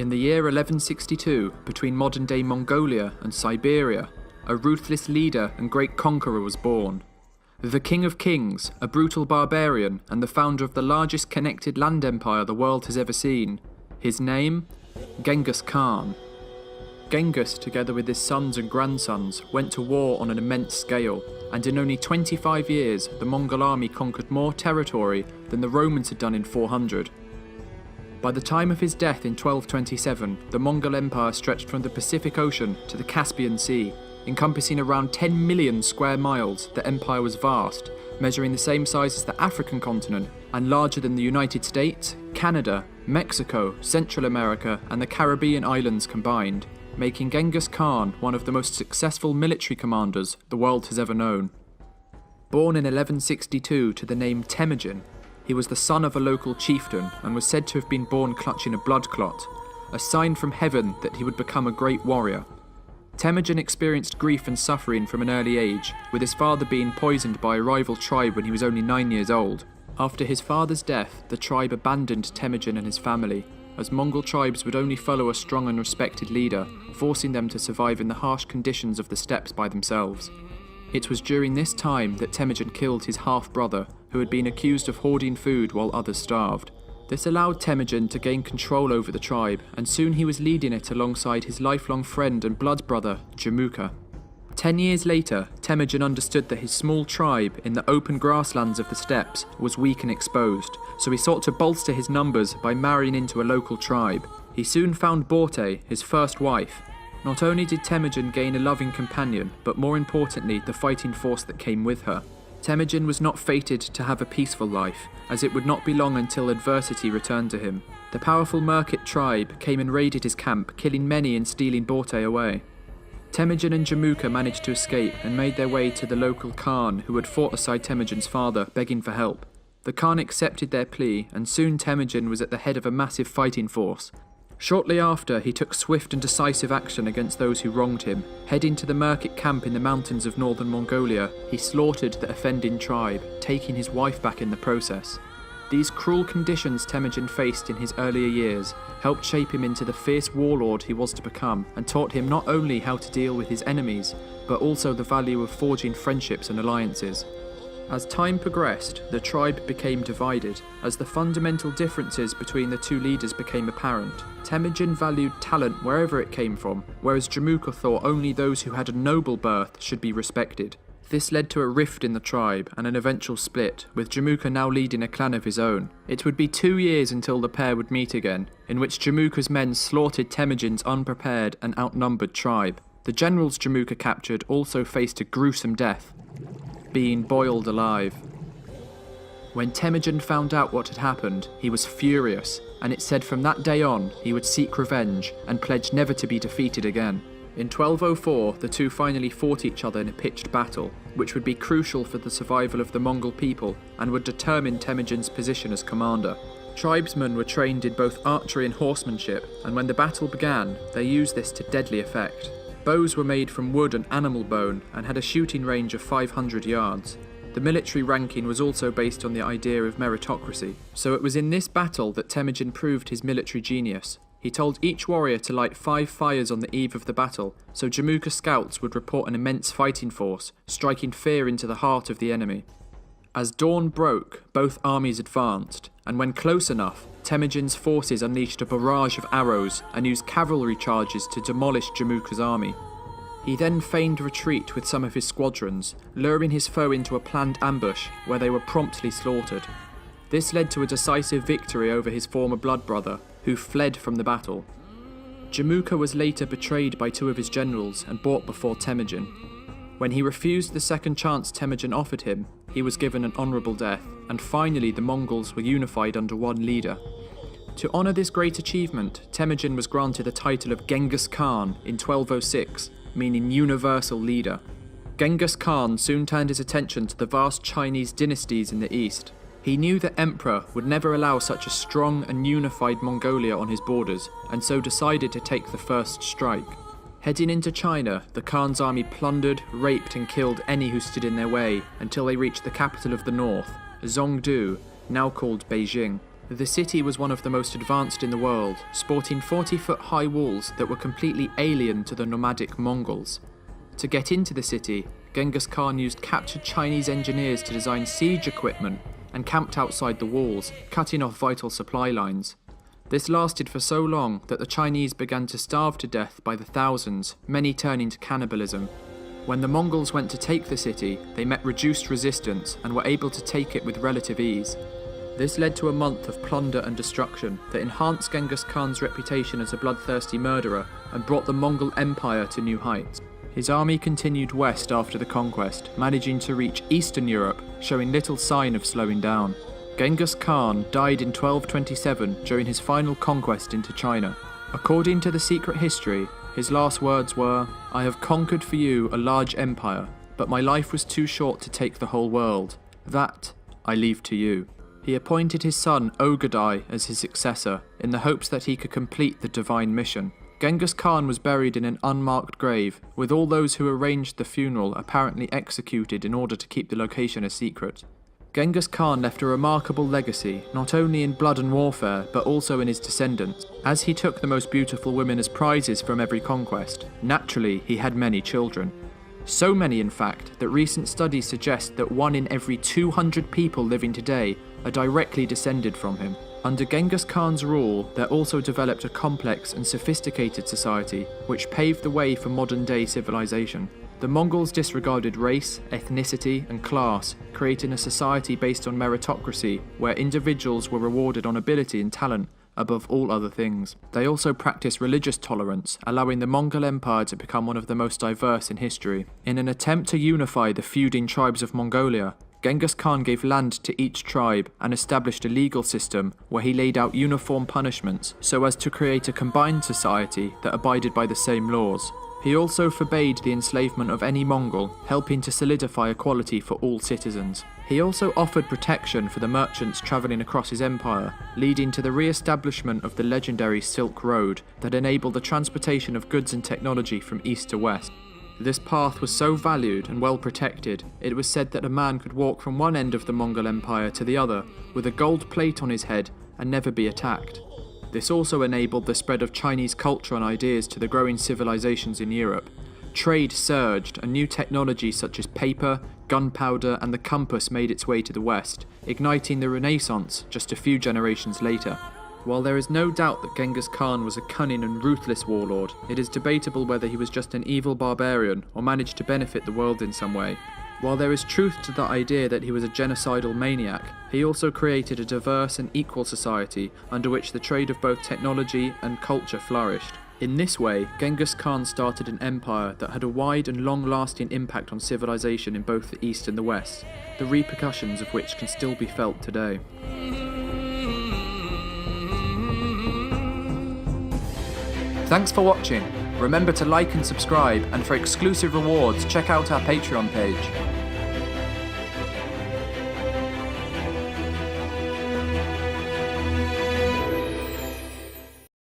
In the year 1162, between modern-day Mongolia and Siberia, a ruthless leader and great conqueror was born. The King of Kings, a brutal barbarian and the founder of the largest connected land empire the world has ever seen. His name? Genghis Khan. Genghis, together with his sons and grandsons, went to war on an immense scale, and in only 25 years, the Mongol army conquered more territory than the Romans had done in 400. By the time of his death in 1227, the Mongol Empire stretched from the Pacific Ocean to the Caspian Sea. Encompassing around 10 million square miles, the empire was vast, measuring the same size as the African continent, and larger than the United States, Canada, Mexico, Central America, and the Caribbean islands combined, making Genghis Khan one of the most successful military commanders the world has ever known. Born in 1162 to the name Temujin, he was the son of a local chieftain and was said to have been born clutching a blood clot, a sign from heaven that he would become a great warrior. Temujin experienced grief and suffering from an early age, with his father being poisoned by a rival tribe when he was only 9 years old. After his father's death, the tribe abandoned Temujin and his family, as Mongol tribes would only follow a strong and respected leader, forcing them to survive in the harsh conditions of the steppes by themselves. It was during this time that Temujin killed his half-brother, who had been accused of hoarding food while others starved. This allowed Temujin to gain control over the tribe, and soon he was leading it alongside his lifelong friend and blood brother, Jamuka. 10 years later, Temujin understood that his small tribe in the open grasslands of the steppes was weak and exposed, so he sought to bolster his numbers by marrying into a local tribe. He soon found Borte, his first wife. Not only did Temujin gain a loving companion, but more importantly, the fighting force that came with her. Temujin was not fated to have a peaceful life, as it would not be long until adversity returned to him. The powerful Merkit tribe came and raided his camp, killing many and stealing Borte away. Temujin and Jamuka managed to escape and made their way to the local Khan, who had fought aside Temujin's father, begging for help. The Khan accepted their plea, and soon Temujin was at the head of a massive fighting force. Shortly after, he took swift and decisive action against those who wronged him. Heading to the Merkit camp in the mountains of northern Mongolia, he slaughtered the offending tribe, taking his wife back in the process. These cruel conditions Temujin faced in his earlier years helped shape him into the fierce warlord he was to become, and taught him not only how to deal with his enemies, but also the value of forging friendships and alliances. As time progressed, the tribe became divided, as the fundamental differences between the two leaders became apparent. Temujin valued talent wherever it came from, whereas Jamuka thought only those who had a noble birth should be respected. This led to a rift in the tribe and an eventual split, with Jamuka now leading a clan of his own. It would be 2 years until the pair would meet again, in which Jamuka's men slaughtered Temujin's unprepared and outnumbered tribe. The generals Jamuka captured also faced a gruesome death, being boiled alive. When Temujin found out what had happened, he was furious, and it said from that day on he would seek revenge and pledge never to be defeated again. In 1204, the two finally fought each other in a pitched battle, which would be crucial for the survival of the Mongol people and would determine Temujin's position as commander. Tribesmen were trained in both archery and horsemanship, and when the battle began, they used this to deadly effect. Bows were made from wood and animal bone and had a shooting range of 500 yards. The military ranking was also based on the idea of meritocracy, so it was in this battle that Temujin proved his military genius. He told each warrior to light 5 fires on the eve of the battle, so Jamuka scouts would report an immense fighting force, striking fear into the heart of the enemy. As dawn broke, both armies advanced, and when close enough, Temujin's forces unleashed a barrage of arrows and used cavalry charges to demolish Jamuka's army. He then feigned retreat with some of his squadrons, luring his foe into a planned ambush where they were promptly slaughtered. This led to a decisive victory over his former blood brother, who fled from the battle. Jamuka was later betrayed by 2 of his generals and brought before Temujin. When he refused the second chance Temujin offered him, he was given an honourable death, and finally the Mongols were unified under one leader. To honour this great achievement, Temujin was granted the title of Genghis Khan in 1206, meaning universal leader. Genghis Khan soon turned his attention to the vast Chinese dynasties in the east. He knew the emperor would never allow such a strong and unified Mongolia on his borders, and so decided to take the first strike. Heading into China, the Khan's army plundered, raped and killed any who stood in their way until they reached the capital of the north, Zhongdu, now called Beijing. The city was one of the most advanced in the world, sporting 40-foot high walls that were completely alien to the nomadic Mongols. To get into the city, Genghis Khan used captured Chinese engineers to design siege equipment and camped outside the walls, cutting off vital supply lines. This lasted for so long that the Chinese began to starve to death by the thousands, many turning to cannibalism. When the Mongols went to take the city, they met reduced resistance and were able to take it with relative ease. This led to a month of plunder and destruction that enhanced Genghis Khan's reputation as a bloodthirsty murderer and brought the Mongol Empire to new heights. His army continued west after the conquest, managing to reach Eastern Europe, showing little sign of slowing down. Genghis Khan died in 1227 during his final conquest into China. According to the secret history, his last words were, "I have conquered for you a large empire, but my life was too short to take the whole world. That I leave to you." He appointed his son Ogadai as his successor, in the hopes that he could complete the divine mission. Genghis Khan was buried in an unmarked grave, with all those who arranged the funeral apparently executed in order to keep the location a secret. Genghis Khan left a remarkable legacy, not only in blood and warfare, but also in his descendants, as he took the most beautiful women as prizes from every conquest. Naturally, he had many children. So many, in fact, that recent studies suggest that 1 in every 200 people living today are directly descended from him. Under Genghis Khan's rule, there also developed a complex and sophisticated society, which paved the way for modern-day civilization. The Mongols disregarded race, ethnicity, and class, creating a society based on meritocracy, where individuals were rewarded on ability and talent above all other things. They also practiced religious tolerance, allowing the Mongol Empire to become one of the most diverse in history. In an attempt to unify the feuding tribes of Mongolia, Genghis Khan gave land to each tribe and established a legal system where he laid out uniform punishments so as to create a combined society that abided by the same laws. He also forbade the enslavement of any Mongol, helping to solidify equality for all citizens. He also offered protection for the merchants travelling across his empire, leading to the re-establishment of the legendary Silk Road that enabled the transportation of goods and technology from east to west. This path was so valued and well protected, it was said that a man could walk from one end of the Mongol Empire to the other with a gold plate on his head and never be attacked. This also enabled the spread of Chinese culture and ideas to the growing civilizations in Europe. Trade surged, and new technology such as paper, gunpowder, and the compass made its way to the West, igniting the Renaissance just a few generations later. While there is no doubt that Genghis Khan was a cunning and ruthless warlord, it is debatable whether he was just an evil barbarian or managed to benefit the world in some way. While there is truth to the idea that he was a genocidal maniac, he also created a diverse and equal society under which the trade of both technology and culture flourished. In this way, Genghis Khan started an empire that had a wide and long-lasting impact on civilization in both the East and the West, the repercussions of which can still be felt today. Thanks for watching. Remember to like and subscribe, and for exclusive rewards, check out our Patreon page.